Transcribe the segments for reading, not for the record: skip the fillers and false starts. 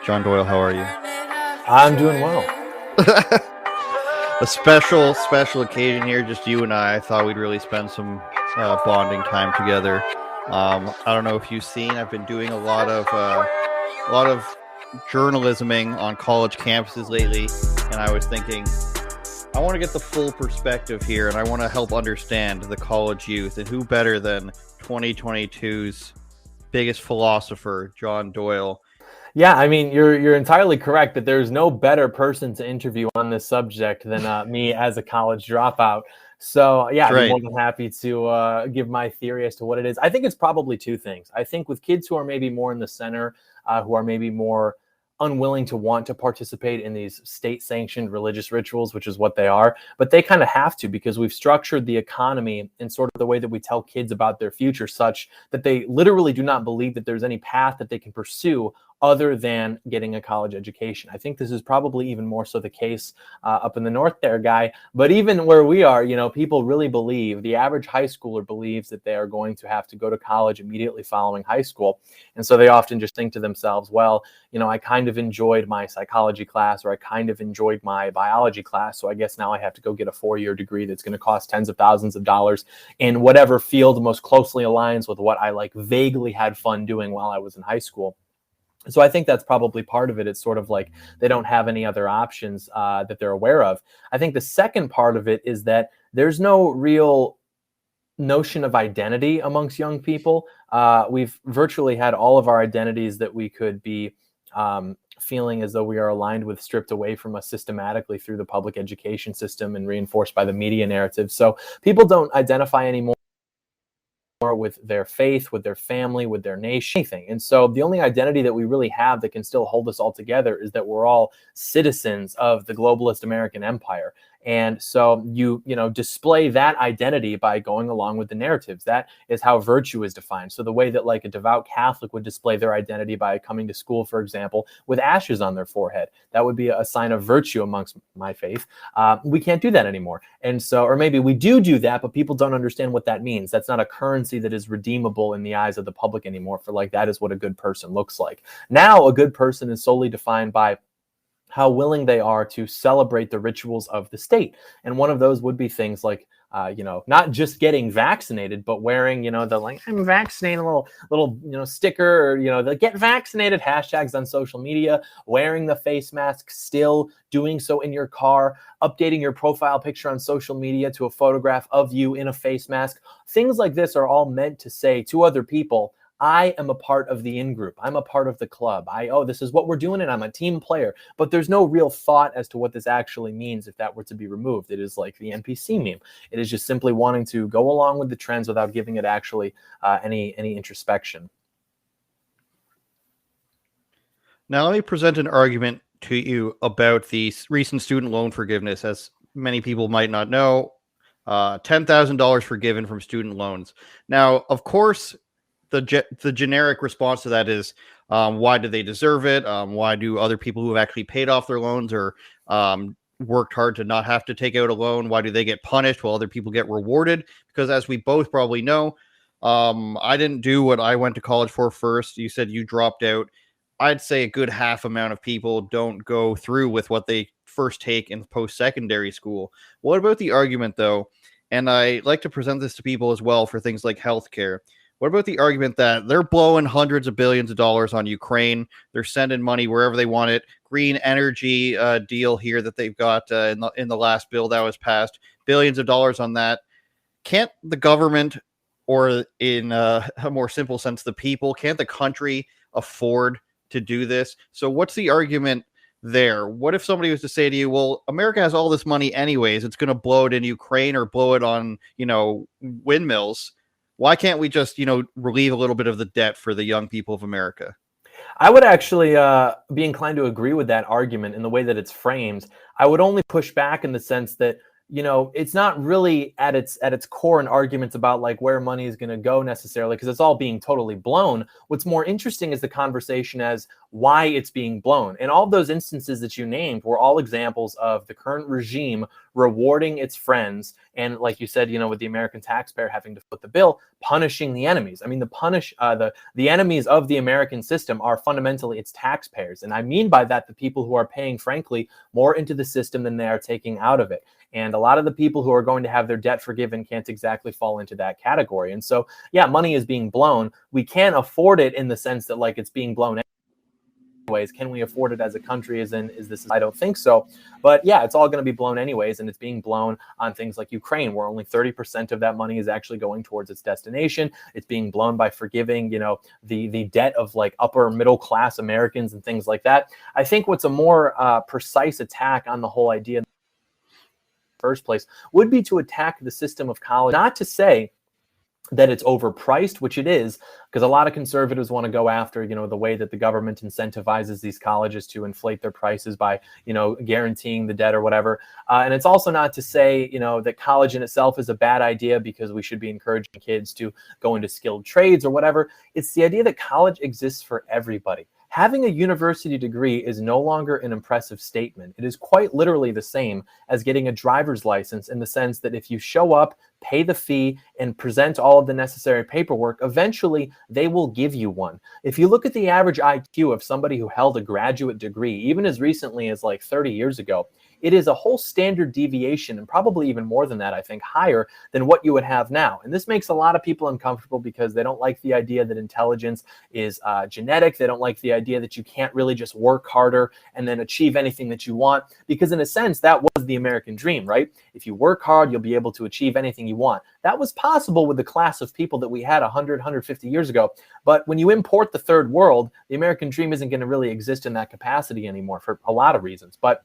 John Doyle, how are you? I'm doing well. A special occasion here, just you and I. I thought we'd really spend some bonding time together. I don't know if you've seen. I've been doing a lot of journalisming on college campuses lately, and I was thinking, I want to get the full perspective here, and I want to help understand the college youth, and who better than 2022's biggest philosopher, John Doyle. Yeah, I mean, you're entirely correct that there's no better person to interview on this subject than me as a college dropout. So yeah, I'd be more than happy to give my theory as to what it is. I think it's probably two things. I think with kids who are maybe more in the center, who are maybe more unwilling to want to participate in these state-sanctioned religious rituals, which is what they are, but they kind of have to, because we've structured the economy in sort of the way that we tell kids about their future, such that they literally do not believe that there's any path that they can pursue other than getting a college education. I think this is probably even more so the case up in the north there, Guy. But even where we are, people really believe, the average high schooler believes that they are going to have to go to college immediately following high school. And so they often just think to themselves, well, I kind of enjoyed my psychology class, or I kind of enjoyed my biology class, so I guess now I have to go get a 4-year degree that's going to cost tens of thousands of dollars in whatever field most closely aligns with what I vaguely had fun doing while I was in high school. So I think that's probably part of it. It's sort of like they don't have any other options that they're aware of. I think the second part of it is that there's no real notion of identity amongst young people. We've virtually had all of our identities that we could be feeling as though we are aligned with stripped away from us systematically through the public education system and reinforced by the media narrative. So people don't identify anymore with their faith, with their family, with their nation, anything. And so the only identity that we really have that can still hold us all together is that we're all citizens of the globalist American empire. And so you display that identity by going along with the narratives. That is how virtue is defined. So the way that a devout Catholic would display their identity by coming to school, for example, with ashes on their forehead, that would be a sign of virtue amongst my faith. We can't do that anymore. And so, or maybe we do that, but people don't understand what that means. That's not a currency that is redeemable in the eyes of the public anymore. For that is what a good person looks like. Now, a good person is solely defined by how willing they are to celebrate the rituals of the state. And one of those would be things like, not just getting vaccinated, but wearing, the I'm vaccinated little sticker, or, the get vaccinated hashtags on social media, wearing the face mask, still doing so in your car, updating your profile picture on social media to a photograph of you in a face mask. Things like this are all meant to say to other people, I am a part of the in-group. I'm a part of the club. This is what we're doing, and I'm a team player. But there's no real thought as to what this actually means if that were to be removed. It is like the NPC meme. It is just simply wanting to go along with the trends without giving it actually any introspection. Now, let me present an argument to you about the recent student loan forgiveness. As many people might not know, $10,000 forgiven from student loans. Now, of course, the generic response to that is, why do they deserve it? Why do other people who have actually paid off their loans or worked hard to not have to take out a loan, why do they get punished while other people get rewarded? Because as we both probably know, I didn't do what I went to college for first. You said you dropped out. I'd say a good half amount of people don't go through with what they first take in post-secondary school. What about the argument, though? And I like to present this to people as well for things like healthcare. What about the argument that they're blowing hundreds of billions of dollars on Ukraine? They're sending money wherever they want it. Green energy deal here that they've got in the last bill that was passed. Billions of dollars on that. Can't the government, or in a more simple sense, the people, can't the country afford to do this? So what's the argument there? What if somebody was to say to you, well, America has all this money anyways. It's going to blow it in Ukraine or blow it on, windmills. Why can't we just, relieve a little bit of the debt for the young people of America? I would actually be inclined to agree with that argument in the way that it's framed. I would only push back in the sense that, it's not really at its core an argument about where money is going to go necessarily, because it's all being totally blown. What's more interesting is the conversation as why it's being blown. And all of those instances that you named were all examples of the current regime rewarding its friends, and like you said, with the American taxpayer having to foot the bill, punishing the enemies. I mean, the enemies of the American system are fundamentally its taxpayers, and I mean by that the people who are paying, frankly, more into the system than they are taking out of it. And a lot of the people who are going to have their debt forgiven can't exactly fall into that category. And so, yeah, money is being blown. We can't afford it in the sense that like it's being blown anyways. Can we afford it as a country? Is this? I don't think so. But yeah, it's all going to be blown anyways, and it's being blown on things like Ukraine, where only 30% of that money is actually going towards its destination. It's being blown by forgiving, the debt of like upper middle class Americans and things like that. I think what's a more precise attack on the whole idea first place would be to attack the system of college, not to say that it's overpriced, which it is, because a lot of conservatives want to go after, the way that the government incentivizes these colleges to inflate their prices by, guaranteeing the debt or whatever. And it's also not to say, that college in itself is a bad idea because we should be encouraging kids to go into skilled trades or whatever. It's the idea that college exists for everybody. Having a university degree is no longer an impressive statement. It is quite literally the same as getting a driver's license, in the sense that if you show up, pay the fee, and present all of the necessary paperwork, eventually they will give you one. If you look at the average IQ of somebody who held a graduate degree, even as recently as like 30 years ago, it is a whole standard deviation, and probably even more than that, I think, higher than what you would have now. And this makes a lot of people uncomfortable because they don't like the idea that intelligence is genetic. They don't like the idea that you can't really just work harder and then achieve anything that you want, because in a sense, that was the American dream, right? If you work hard, you'll be able to achieve anything you want. That was possible with the class of people that we had 100, 150 years ago. But when you import the third world, the American dream isn't going to really exist in that capacity anymore for a lot of reasons. But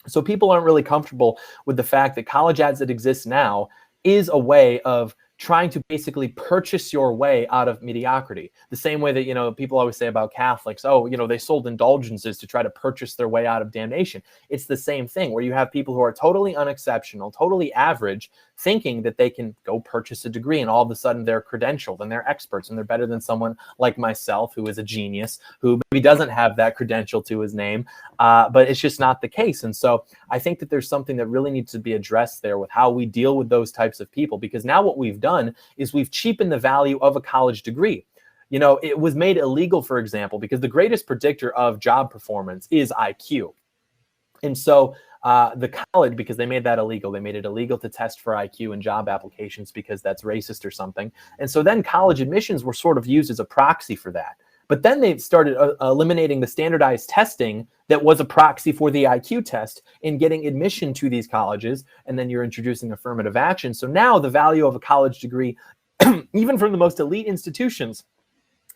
so people aren't really comfortable with the fact that college as it exists now is a way of trying to basically purchase your way out of mediocrity. The same way that, people always say about Catholics, they sold indulgences to try to purchase their way out of damnation. It's the same thing, where you have people who are totally unexceptional, totally average, thinking that they can go purchase a degree, and all of a sudden they're credentialed and they're experts and they're better than someone like myself, who is a genius, who maybe doesn't have that credential to his name. But it's just not the case. And so I think that there's something that really needs to be addressed there with how we deal with those types of people, because now what we've done is we've cheapened the value of a college degree. It was made illegal, for example, because the greatest predictor of job performance is IQ. And so the college, because they made that illegal, they made it illegal to test for IQ in job applications because that's racist or something. And so then college admissions were sort of used as a proxy for that. But then they started eliminating the standardized testing that was a proxy for the IQ test in getting admission to these colleges. And then you're introducing affirmative action. So now the value of a college degree, even from the most elite institutions,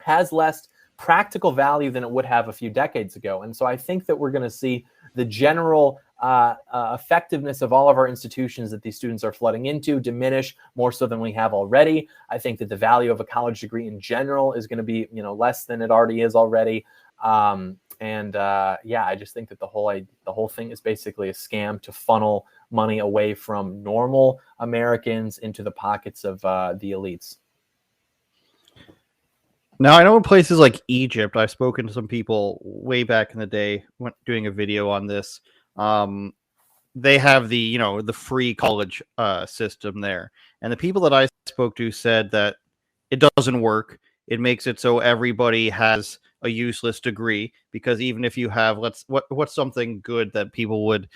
has less practical value than it would have a few decades ago. And so I think that we're going to see the general effectiveness of all of our institutions that these students are flooding into diminish more so than we have already. I think that the value of a college degree in general is going to be, less than it already is already. I just think that the whole thing is basically a scam to funnel money away from normal Americans into the pockets of the elites. Now, I know in places like Egypt, I've spoken to some people way back in the day when doing a video on this. They have the free college system there. And the people that I spoke to said that it doesn't work. It makes it so everybody has a useless degree, because even if you have what's something good that people would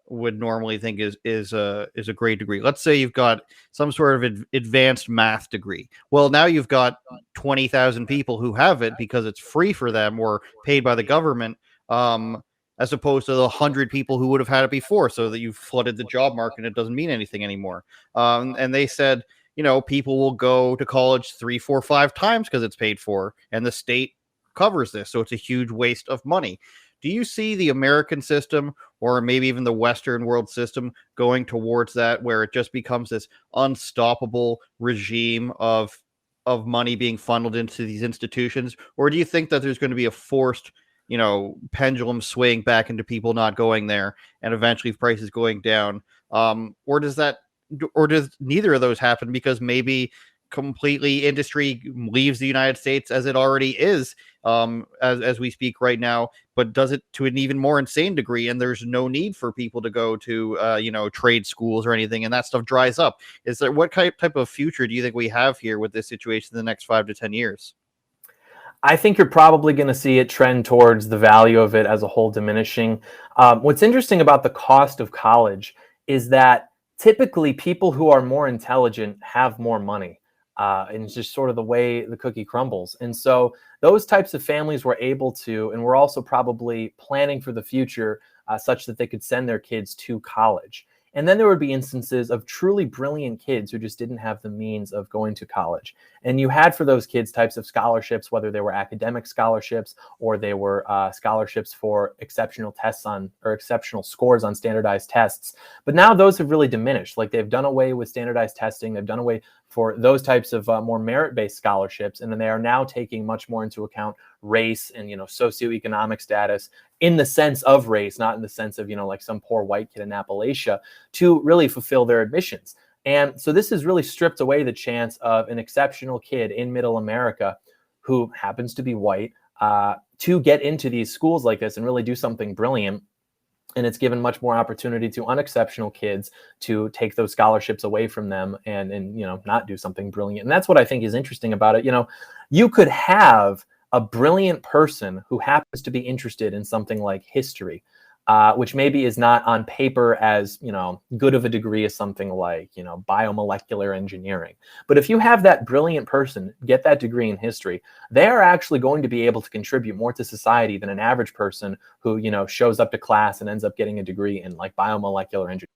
normally think is a great degree. Let's say you've got some sort of advanced math degree. Well, now you've got 20,000 people who have it because it's free for them or paid by the government, as opposed to the 100 people who would have had it before, so that you've flooded the job market and it doesn't mean anything anymore. And they said, people will go to college 3, 4, 5 times because it's paid for, and the state covers this. So it's a huge waste of money. Do you see the American system, or maybe even the Western world system, going towards that, where it just becomes this unstoppable regime of money being funneled into these institutions? Or do you think that there's going to be a forced, pendulum swing back into people not going there, and eventually prices going down? Or does neither of those happen because maybe completely industry leaves the United States as it already is, as we speak right now, but does it to an even more insane degree. And there's no need for people to go to, trade schools or anything. And that stuff dries up. What type of future do you think we have here with this situation in the next 5 to 10 years? I think you're probably going to see it trend towards the value of it as a whole diminishing. What's interesting about the cost of college is that typically people who are more intelligent have more money. And it's just sort of the way the cookie crumbles. And so those types of families were able to, and were also probably planning for the future such that they could send their kids to college. And then there would be instances of truly brilliant kids who just didn't have the means of going to college. And you had for those kids types of scholarships, whether they were academic scholarships or they were scholarships for exceptional tests on, or exceptional scores on standardized tests. But now those have really diminished. Like, they've done away with standardized testing. They've done away for those types of more merit-based scholarships. And then they are now taking much more into account race and, socioeconomic status, in the sense of race, not in the sense of, like some poor white kid in Appalachia, to really fulfill their admissions. And so this has really stripped away the chance of an exceptional kid in middle America who happens to be white to get into these schools like this and really do something brilliant. And it's given much more opportunity to unexceptional kids to take those scholarships away from them and not do something brilliant. And that's what I think is interesting about it. You could have a brilliant person who happens to be interested in something like history, which maybe is not on paper as, good of a degree as something like, biomolecular engineering. But if you have that brilliant person get that degree in history, they are actually going to be able to contribute more to society than an average person who, shows up to class and ends up getting a degree in like biomolecular engineering.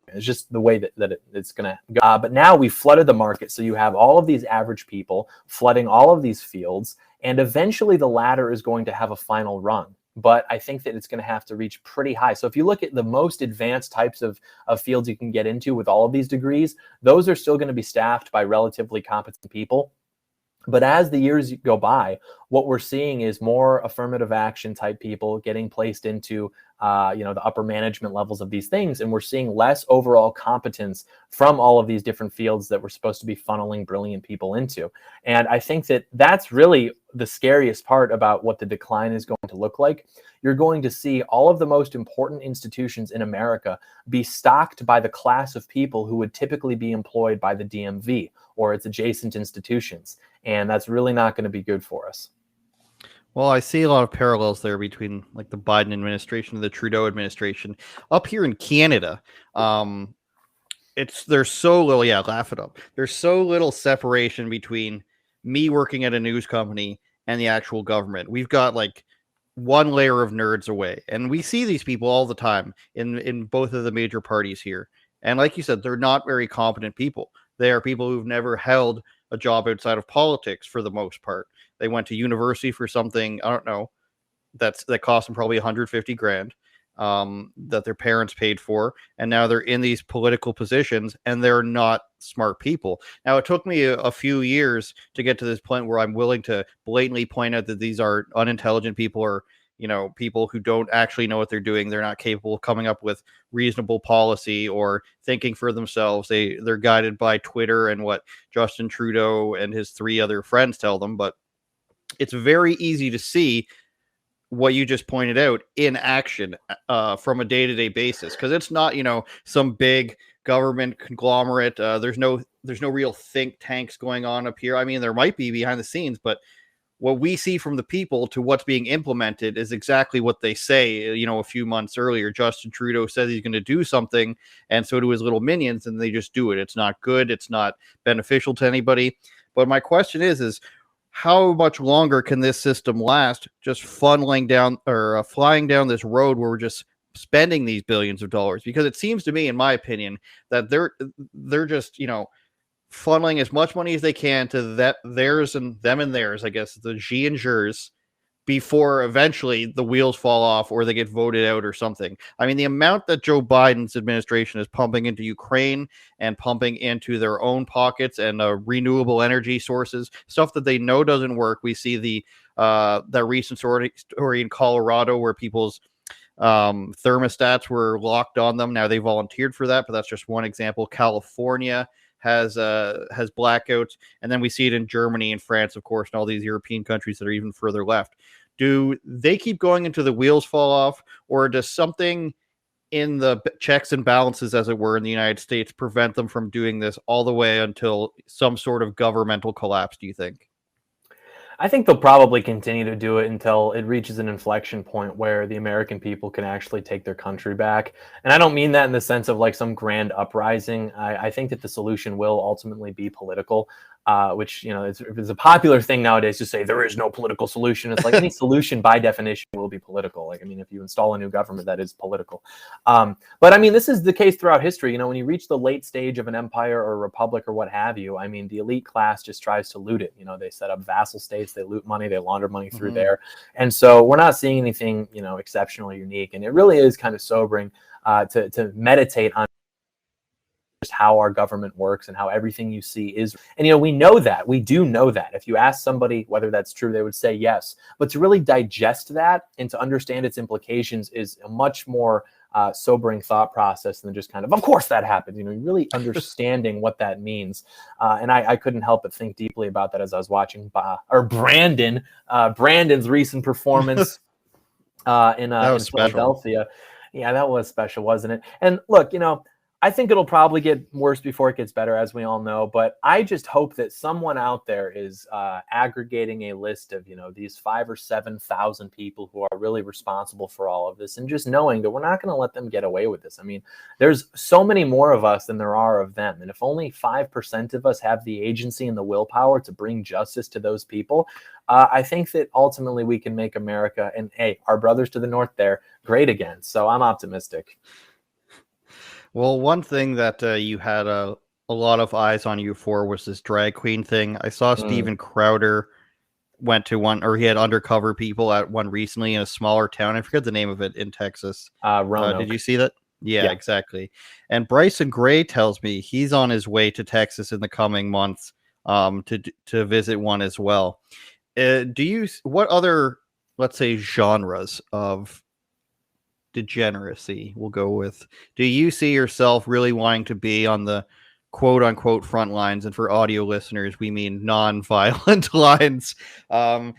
It's just the way that it's going to go. But now we've flooded the market. So you have all of these average people flooding all of these fields. And eventually the ladder is going to have a final run. But I think that it's going to have to reach pretty high. So if you look at the most advanced types of fields you can get into with all of these degrees, those are still going to be staffed by relatively competent people. But as the years go by, what we're seeing is more affirmative action type people getting placed into the upper management levels of these things. And we're seeing less overall competence from all of these different fields that we're supposed to be funneling brilliant people into. And I think that that's really the scariest part about what the decline is going to look like. You're going to see all of the most important institutions in America be stocked by the class of people who would typically be employed by the DMV or its adjacent institutions. And that's really not going to be good for us. Well, I see a lot of parallels there between like the Biden administration and the Trudeau administration. Up here in Canada, there's so little, laugh it up. There's so little separation between me working at a news company and the actual government. We've got like one layer of nerds away, and we see these people all the time in both of the major parties here. And like you said, they're not very competent people. They are people who've never held a job outside of politics for the most part. They went to university for something, I don't know, that cost them probably 150 grand that their parents paid for. And now they're in these political positions and they're not smart people. Now, it took me a few years to get to this point where I'm willing to blatantly point out that these are unintelligent people or, people who don't actually know what they're doing. They're not capable of coming up with reasonable policy or thinking for themselves. They're guided by Twitter and what Justin Trudeau and his 3 other friends tell them. But it's very easy to see what you just pointed out in action from a day-to-day basis, because it's not some big government conglomerate. There's no real think tanks going on up here. I mean, there might be behind the scenes, but what we see from the people to what's being implemented is exactly what they say. A few months earlier, Justin Trudeau says he's going to do something, and so do his little minions, and they just do it. It's not good. It's not beneficial to anybody. But my question is how much longer can this system last, just funneling down or flying down this road where we're just spending these billions of dollars? Because it seems to me, in my opinion, that they're just funneling as much money as they can to theirs and them and theirs, I guess, the G and Jers, before eventually the wheels fall off or they get voted out or something. I mean, the amount that Joe Biden's administration is pumping into Ukraine and pumping into their own pockets and renewable energy sources, stuff that they know doesn't work. We see that recent story in Colorado where people's thermostats were locked on them. Now they volunteered for that, but that's just one example. California has blackouts, and then we see it in Germany and France, of course, and all these European countries that are even further left. Do they keep going until the wheels fall off, or does something in the checks and balances, as it were, in the United States prevent them from doing this all the way until some sort of governmental collapse, do you think? I think they'll probably continue to do it until it reaches an inflection point where the American people can actually take their country back. And I don't mean that in the sense of like some grand uprising. I think that the solution will ultimately be political, which, you know, it's a popular thing nowadays to say there is no political solution. It's like any solution by definition will be political. Like, I mean, if you install a new government, that is political. But I mean, this is the case throughout history. You know, when you reach the late stage of an empire or a republic or what have you, I mean, the elite class just tries to loot it. You know, they set up vassal states, they loot money, they launder money through there. And so we're not seeing anything, you know, exceptionally unique. And it really is kind of sobering to meditate on just how our government works and how everything you see is. And, you know, we know that. We do know that. If you ask somebody whether that's true, they would say yes. But to really digest that and to understand its implications is a much more sobering thought process than just kind of course that happens. You know, really understanding what that means. And I couldn't help but think deeply about that as I was watching Brandon's recent performance in Philadelphia. Yeah, that was special, wasn't it? And look, you know, I think it'll probably get worse before it gets better, as we all know. But I just hope that someone out there is aggregating a list of, you know, these 5,000 or 7,000 people who are really responsible for all of this, and just knowing that we're not going to let them get away with this. I mean, there's so many more of us than there are of them. And if only 5% of us have the agency and the willpower to bring justice to those people, I think that ultimately we can make America, and hey, our brothers to the north there, great again. So I'm optimistic. Well, one thing that you had a lot of eyes on you for was this drag queen thing. I saw Steven Crowder went to one, or he had undercover people at one recently in a smaller town. I forget the name of it in Texas. Roanoke. Did you see that? Yeah, exactly. And Bryson Gray tells me he's on his way to Texas in the coming months to visit one as well. What other, let's say, genres of degeneracy we'll go with, do you see yourself really wanting to be on the quote unquote front lines? And for audio listeners, we mean non-violent lines. Do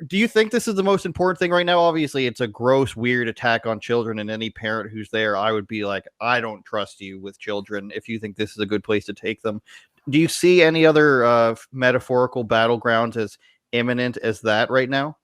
you think this is the most important thing right now? Obviously it's a gross, weird attack on children, and any parent who's there, I would be like, I don't trust you with children if you think this is a good place to take them. Do you see any other metaphorical battlegrounds as imminent as that right now?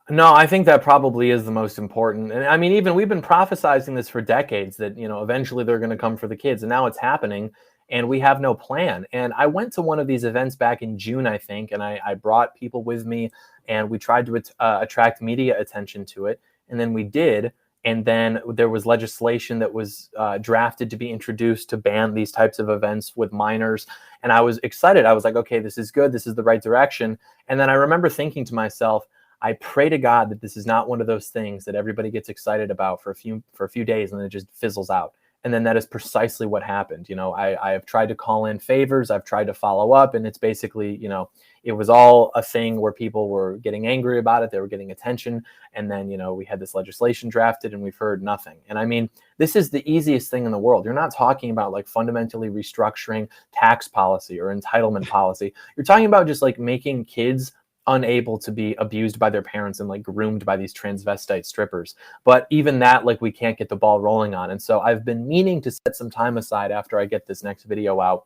No, I think that probably is the most important. And I mean, even we've been prophesizing this for decades that, you know, eventually they're going to come for the kids. And now it's happening and we have no plan. And I went to one of these events back in June, I think, and I brought people with me and we tried to attract media attention to it. And then we did. And then there was legislation that was drafted to be introduced to ban these types of events with minors. And I was excited. I was like, okay, this is good. This is the right direction. And then I remember thinking to myself, I pray to God that this is not one of those things that everybody gets excited about for a few days and then it just fizzles out. And then that is precisely what happened. You know, I have tried to call in favors. I've tried to follow up, and it's basically, you know, it was all a thing where people were getting angry about it. They were getting attention. And then, you know, we had this legislation drafted and we've heard nothing. And I mean, this is the easiest thing in the world. You're not talking about like fundamentally restructuring tax policy or entitlement policy. You're talking about just like making kids unable to be abused by their parents and like groomed by these transvestite strippers. But even that, like, we can't get the ball rolling on. And so I've been meaning to set some time aside after I get this next video out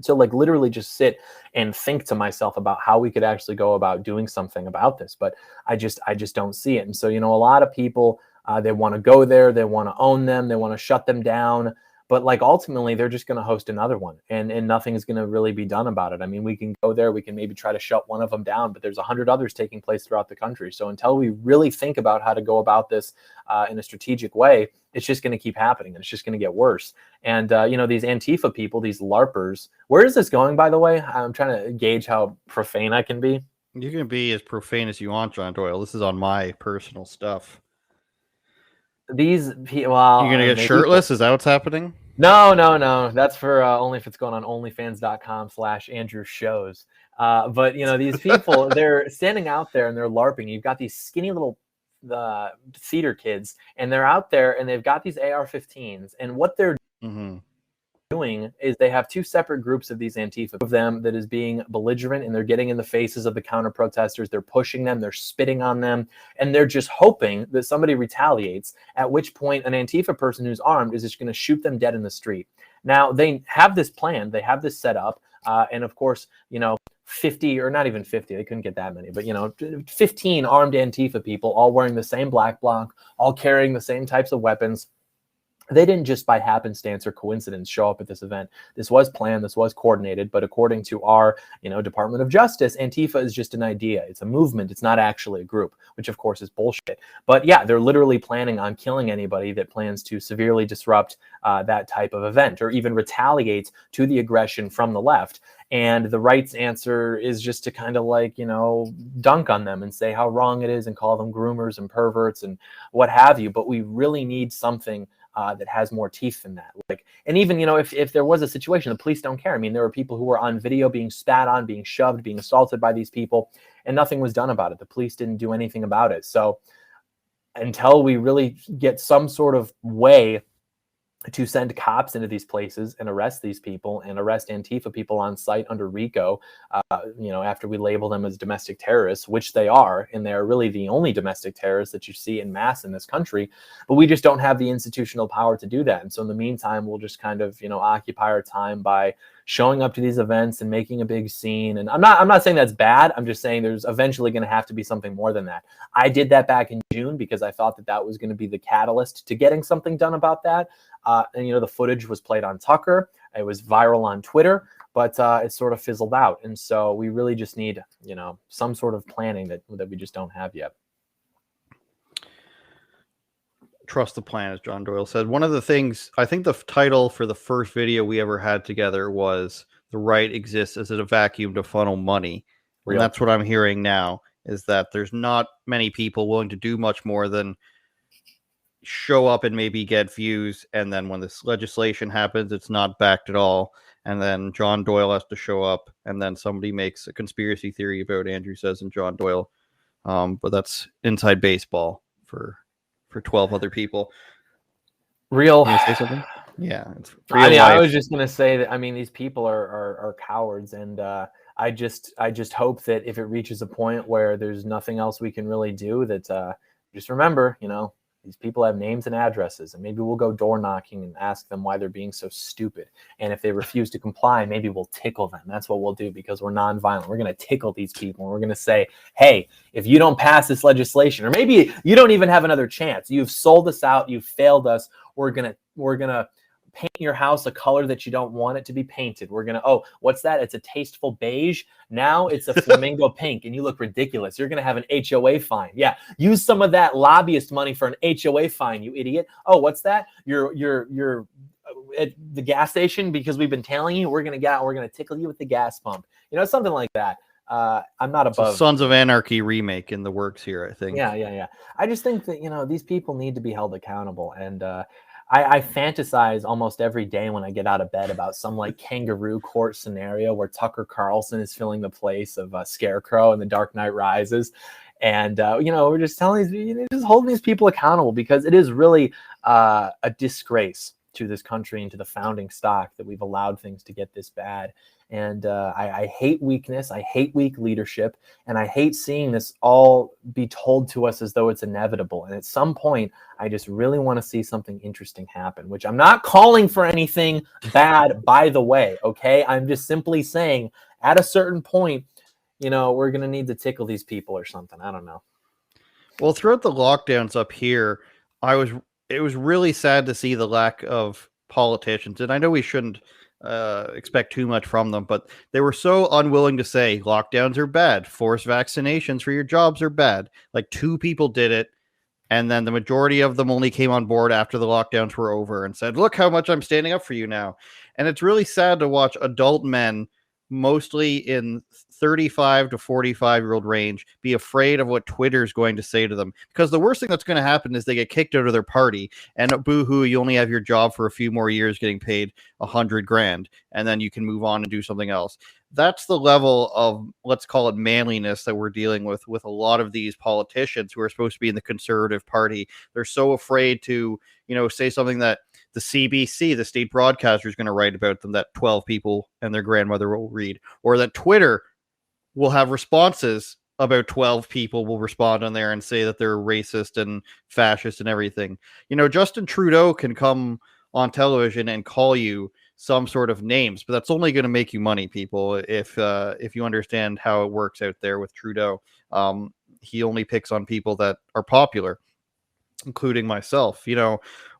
to like literally just sit and think to myself about how we could actually go about doing something about this. But I just don't see it. And so, you know, a lot of people, they want to go there, they want to own them, they want to shut them down. But like ultimately, they're just going to host another one, and nothing is going to really be done about it. I mean, we can go there, we can maybe try to shut one of them down, but there's 100 others taking place throughout the country. So until we really think about how to go about this in a strategic way, it's just going to keep happening, and it's just going to get worse. And you know, these Antifa people, these LARPers, where is this going, by the way? I'm trying to gauge how profane I can be. You can be as profane as you want, John Doyle. This is on my personal stuff. These people, well, you're gonna get shirtless? Is that what's happening? No. That's for only if it's going on onlyfans.com/Andrew shows. But you know, these people, they're standing out there and they're LARPing. You've got these skinny little theater kids, and they're out there and they've got these AR-15s, and what they're doing is they have two separate groups of these Antifa, of them that is being belligerent, and they're getting in the faces of the counter protesters. They're pushing them, they're spitting on them, and they're just hoping that somebody retaliates, at which point an Antifa person who's armed is just going to shoot them dead in the street. Now, they have this plan, they have this set up, and of course, 50, or not even 50, they couldn't get that many, but 15 armed Antifa people, all wearing the same black bloc, all carrying the same types of weapons. They didn't just by happenstance or coincidence show up at this event. This was planned, this was coordinated, but according to our, Department of Justice, Antifa is just an idea. It's a movement. It's not actually a group, which of course is bullshit. But yeah, they're literally planning on killing anybody that plans to severely disrupt that type of event, or even retaliate to the aggression from the left. And the right's answer is just to kind of dunk on them and say how wrong it is and call them groomers and perverts and what have you. But we really need something that has more teeth than that. And even, if there was a situation, the police don't care. I mean, there were people who were on video being spat on, being shoved, being assaulted by these people, and nothing was done about it. The police didn't do anything about it. So until we really get some sort of way to send cops into these places and arrest these people and arrest Antifa people on site under RICO, after we label them as domestic terrorists, which they are, and they're really the only domestic terrorists that you see en masse in this country, but we just don't have the institutional power to do that. And so in the meantime, we'll just kind of, occupy our time by showing up to these events and making a big scene. And I'm not saying that's bad. I'm just saying there's eventually going to have to be something more than that. I did that back in June because I thought that was going to be the catalyst to getting something done about that. And the footage was played on Tucker. It was viral on Twitter, but it sort of fizzled out. And so we really just need, some sort of planning that we just don't have yet. Trust the plan, as John Doyle said. One of the things, I think the title for the first video we ever had together was "The Right Exists as a Vacuum to Funnel Money." And that's what I'm hearing now, is that there's not many people willing to do much more than show up and maybe get views, and then when this legislation happens, it's not backed at all, and then John Doyle has to show up, and then somebody makes a conspiracy theory about Andrew Says and John Doyle, but that's inside baseball for 12 other people. Real. Can you say something? Yeah, it's real life. I was just gonna say that these people are cowards, and I just hope that if it reaches a point where there's nothing else we can really do, that just remember, these people have names and addresses, and maybe we'll go door knocking and ask them why they're being so stupid. And if they refuse to comply, maybe we'll tickle them. That's what we'll do, because we're nonviolent. We're going to tickle these people. And we're going to say, hey, if you don't pass this legislation, or maybe you don't even have another chance, you've sold us out, you've failed us, we're going to paint your house a color that you don't want it to be painted. We're going to, what's that? It's a tasteful beige. Now it's a flamingo pink, and you look ridiculous. You're going to have an HOA fine. Yeah. Use some of that lobbyist money for an HOA fine, you idiot. Oh, what's that? You're at the gas station because we've been tailing you. We're going to tickle you with the gas pump. Something like that. I'm not above. Sons of Anarchy remake in the works here, I think. Yeah. I just think that, these people need to be held accountable. And, I fantasize almost every day when I get out of bed about some kangaroo court scenario where Tucker Carlson is filling the place of Scarecrow in The Dark Knight Rises. And, we're just just holding these people accountable, because it is really a disgrace to this country and to the founding stock that we've allowed things to get this bad. And I hate weakness. I hate weak leadership. And I hate seeing this all be told to us as though it's inevitable. And at some point, I just really want to see something interesting happen, which I'm not calling for anything bad, by the way. Okay. I'm just simply saying at a certain point, we're going to need to tickle these people or something. I don't know. Well, throughout the lockdowns up here, it was really sad to see the lack of politicians. And I know we shouldn't expect too much from them, but they were so unwilling to say lockdowns are bad, forced vaccinations for your jobs are bad. 2 people did it, and then the majority of them only came on board after the lockdowns were over and said, look how much I'm standing up for you now. And it's really sad to watch adult men, mostly in 35 to 45-year-old range, be afraid of what Twitter's going to say to them. Because the worst thing that's going to happen is they get kicked out of their party, and boo-hoo, you only have your job for a few more years getting paid $100,000, and then you can move on and do something else. That's the level of, let's call it, manliness that we're dealing with a lot of these politicians who are supposed to be in the conservative party. They're so afraid to, say something that the CBC, the state broadcaster, is going to write about them that 12 people and their grandmother will read, or that Twitter will have responses about 12 people will respond on there and say that they're racist and fascist and everything. Justin Trudeau can come on television and call you some sort of names, but that's only going to make you money, people. If you understand how it works out there with Trudeau, he only picks on people that are popular, including myself.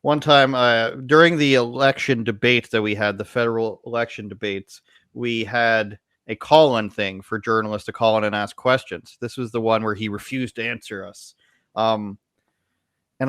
One time during the election debates that we had, the federal election debates, we had a call-in thing for journalists to call in and ask questions. This was the one where he refused to answer us. And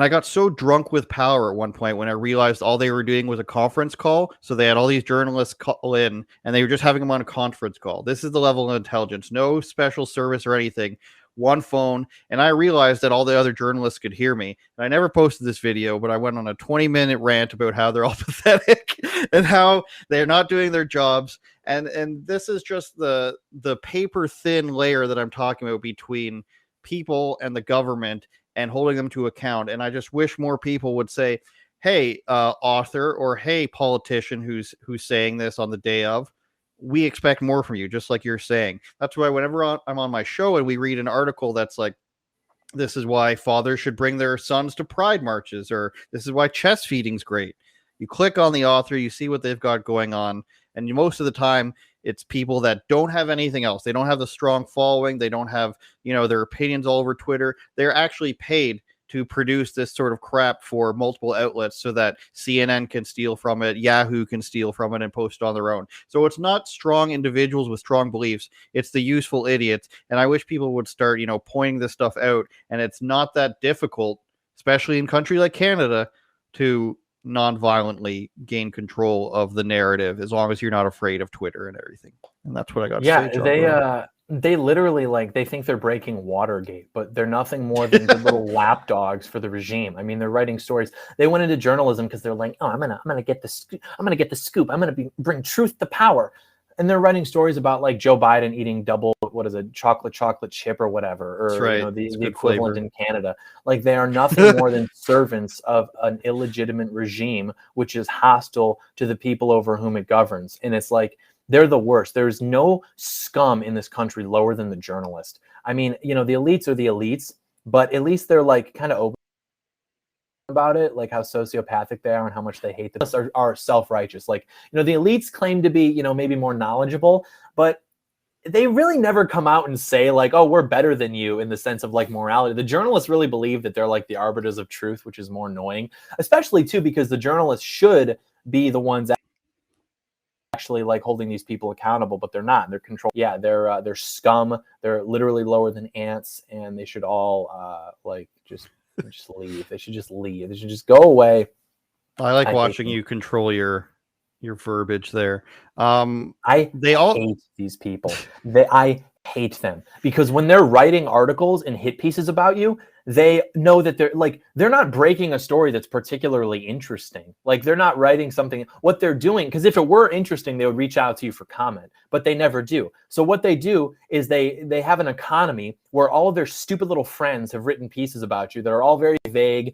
I got so drunk with power at one point when I realized all they were doing was a conference call. So they had all these journalists call in and they were just having them on a conference call. This is the level of intelligence, no special service or anything, one phone. And I realized that all the other journalists could hear me. And I never posted this video, but I went on a 20-minute rant about how they're all pathetic and how they're not doing their jobs. And this is just the paper thin layer that I'm talking about between people and the government and holding them to account. And I just wish more people would say, hey, author, or hey, politician who's saying this on the day of, we expect more from you, just like you're saying. That's why whenever I'm on my show and we read an article that's like, this is why fathers should bring their sons to pride marches, or this is why chest feeding's great. You click on the author, you see what they've got going on. And most of the time, it's people that don't have anything else. They don't have the strong following. They don't have, their opinions all over Twitter. They're actually paid to produce this sort of crap for multiple outlets so that CNN can steal from it, Yahoo can steal from it and post it on their own. So it's not strong individuals with strong beliefs. It's the useful idiots. And I wish people would start, pointing this stuff out. And it's not that difficult, especially in a country like Canada, to non-violently gain control of the narrative, as long as you're not afraid of Twitter and everything. And that's what I got to say, John. They literally, they think they're breaking Watergate, but they're nothing more than good little lapdogs for the regime. I mean, they're writing stories. They went into journalism because they're like, oh, I'm gonna get the scoop. I'm gonna bring truth to power. And they're writing stories about Joe Biden eating double, chocolate chip or whatever, or right. the equivalent flavor in Canada. They are nothing more than servants of an illegitimate regime, which is hostile to the people over whom it governs. And it's they're the worst. There's no scum in this country lower than the journalist. I mean, the elites are the elites, but at least they're kind of open about it, how sociopathic they are and how much they hate them are self-righteous. The elites claim to be, maybe more knowledgeable, but they really never come out and say oh, we're better than you in the sense of morality. The journalists really believe that they're the arbiters of truth, which is more annoying, especially too, because the journalists should be the ones actually holding these people accountable, but they're not. They're controlled. Yeah, they're scum. They're literally lower than ants, and they should all just leave. They should just leave. They should just go away. I like watching you control your verbiage there. I hate these people. I hate them because when they're writing articles and hit pieces about you, they know that they're not breaking a story that's particularly interesting. They're not writing something. What they're doing, because if it were interesting, they would reach out to you for comment, but they never do. So what they do is they have an economy where all of their stupid little friends have written pieces about you that are all very vague,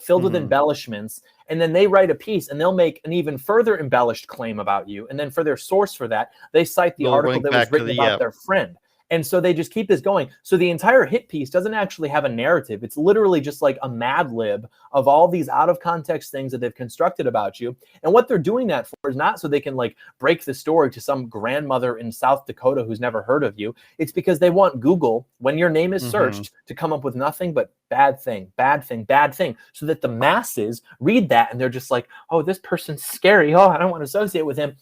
filled with embellishments, and then they write a piece and they'll make an even further embellished claim about you. And then for their source for that, they cite the article that was written about their friend. And so they just keep this going. So the entire hit piece doesn't actually have a narrative. It's literally just a mad lib of all these out of context things that they've constructed about you. And what they're doing that for is not so they can break the story to some grandmother in South Dakota who's never heard of you. It's because they want Google, when your name is searched, to come up with nothing but bad thing, bad thing, bad thing, so that the masses read that and they're just oh, this person's scary. Oh, I don't want to associate with him.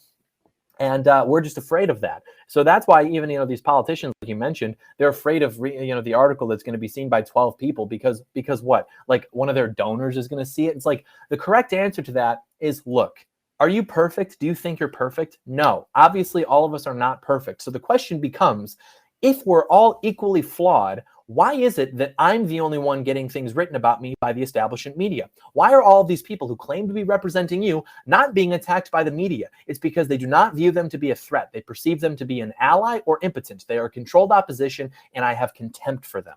And we're just afraid of that. So that's why even, these politicians, like you mentioned, they're afraid of, the article that's going to be seen by 12 people because what? One of their donors is going to see it. It's the correct answer to that is, look, are you perfect? Do you think you're perfect? No, obviously all of us are not perfect. So the question becomes, if we're all equally flawed, why is it that I'm the only one getting things written about me by the establishment media? Why are all of these people who claim to be representing you not being attacked by the media? It's because they do not view them to be a threat. They perceive them to be an ally or impotent. They are controlled opposition, and I have contempt for them.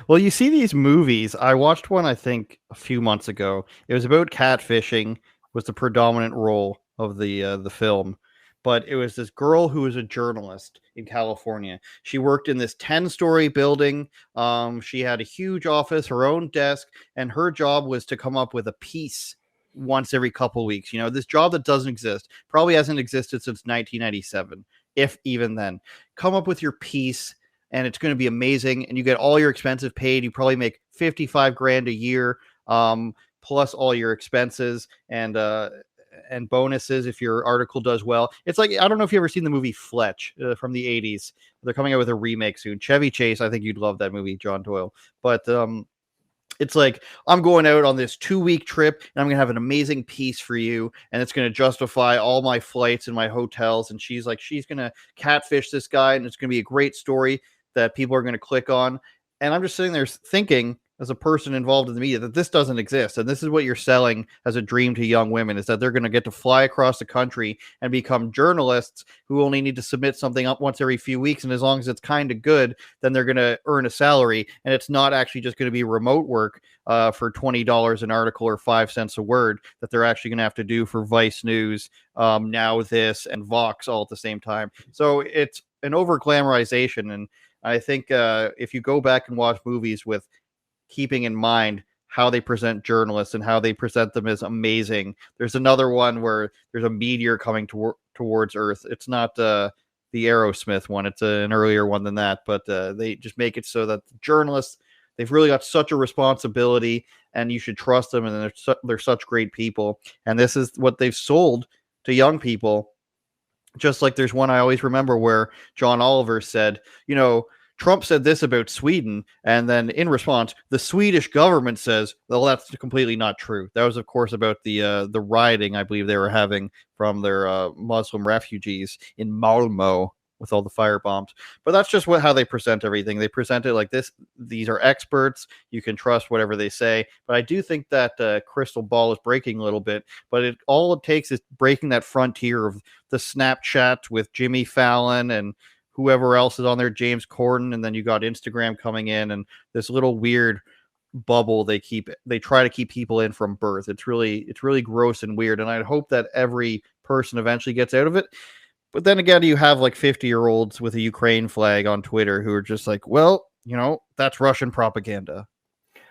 Well, you see these movies. I watched one, I think, a few months ago. It was about catfishing. Was the predominant role of the film, but it was this girl who was a journalist in California. She worked in this 10-story building. She had a huge office, her own desk, and her job was to come up with a piece once every couple weeks. You know, this job that doesn't exist, probably hasn't existed since 1997, if even then. Come up with your piece and it's going to be amazing. And you get all your expenses paid. You probably make 55 grand a year, plus all your expenses and bonuses if your article does well. It's like, I don't know if you've ever seen the movie Fletch from the 80s. They're coming out with a remake soon. Chevy Chase, I think you'd love that movie, John Doyle. But it's like, I'm going out on this 2-week trip and I'm going to have an amazing piece for you. And it's going to justify all my flights and my hotels. And she's like, she's going to catfish this guy and it's going to be a great story that people are going to click on. And I'm just sitting there thinking, as a person involved in the media, that this doesn't exist. And this is what you're selling as a dream to young women, is that they're going to get to fly across the country and become journalists who only need to submit something up once every few weeks. And as long as it's kind of good, then they're going to earn a salary. And it's not actually just going to be remote work for $20 an article or 5 cents a word that they're actually going to have to do for Vice News, Now This, and Vox all at the same time. So it's an over glamorization. And I think if you go back and watch movies with keeping in mind how they present journalists and how they present them as amazing. There's another one where there's a meteor coming towards Earth. It's not the Aerosmith one. It's an earlier one than that, but they just make it so that the journalists, they've really got such a responsibility and you should trust them. And they're such great people. And this is what they've sold to young people. Just like there's one I always remember where John Oliver said, you know, Trump said this about Sweden, and then in response, the Swedish government says, well, that's completely not true. That was, of course, about the rioting, I believe they were having from their Muslim refugees in Malmo with all the firebombs. But that's just how they present everything. They present it like this. These are experts. You can trust whatever they say. But I do think that crystal ball is breaking a little bit. But all it takes is breaking that frontier of the Snapchat with Jimmy Fallon and whoever else is on there, James Corden, and then you got Instagram coming in and this little weird bubble they try to keep people in from birth. It's really gross and weird. And I'd hope that every person eventually gets out of it. But then again, you have like 50-year-olds with a Ukraine flag on Twitter who are just like, well, you know, that's Russian propaganda.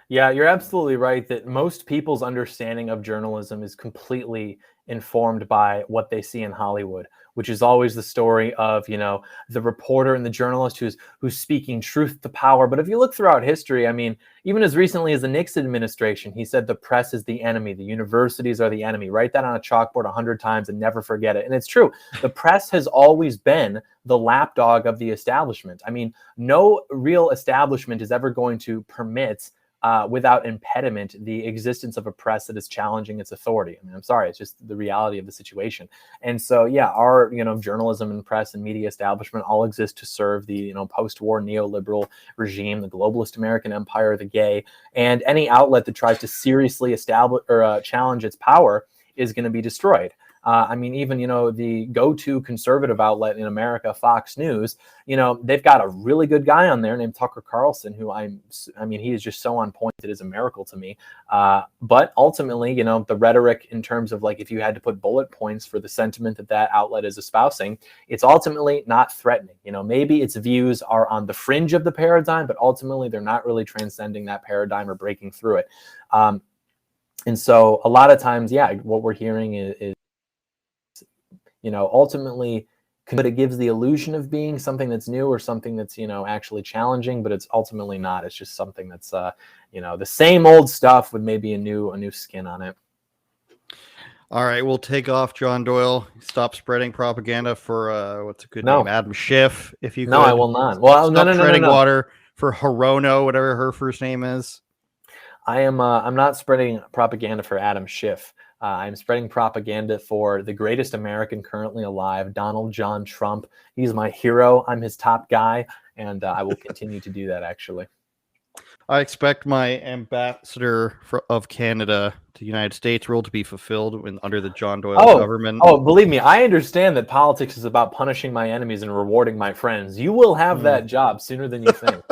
Yeah, you're absolutely right that most people's understanding of journalism is completely informed by what they see in Hollywood, which is always the story of, you know, the reporter and the journalist who's speaking truth to power. But if you look throughout history, I mean, even as recently as the Nixon administration, he said the press is the enemy, the universities are the enemy. Write that on a chalkboard 100 times and never forget it. And it's true. The press has always been the lapdog of the establishment. I mean, no real establishment is ever going to permit without impediment the existence of a press that is challenging its authority. I mean, I'm sorry, it's just the reality of the situation. And so, yeah, our, you know, journalism and press and media establishment all exist to serve the, you know, post-war neoliberal regime, the globalist American empire, the gay, and any outlet that tries to seriously establish or challenge its power is going to be destroyed. I mean, even, you know, the go-to conservative outlet in America, Fox News, you know, they've got a really good guy on there named Tucker Carlson, who I mean, he is just so on point. It is a miracle to me. But ultimately, you know, the rhetoric in terms of like, if you had to put bullet points for the sentiment that outlet is espousing, it's ultimately not threatening. You know, maybe its views are on the fringe of the paradigm, but ultimately they're not really transcending that paradigm or breaking through it. And so a lot of times, yeah, what we're hearing is you know, ultimately, but it gives the illusion of being something that's new or something that's, you know, actually challenging, but it's ultimately not. It's just something that's, you know, the same old stuff with maybe a new skin on it. All right, we'll take off, John Doyle. Stop spreading propaganda for what's a good name, Adam Schiff. If you could. No, I will not. Well, stop treading water for Hirono, whatever her first name is. I'm not spreading propaganda for Adam Schiff. I'm spreading propaganda for the greatest American currently alive, Donald John Trump. He's my hero. I'm his top guy, and I will continue to do that, actually. I expect my ambassador of Canada to the United States role to be fulfilled under the John Doyle government. Oh, believe me, I understand that politics is about punishing my enemies and rewarding my friends. You will have that job sooner than you think.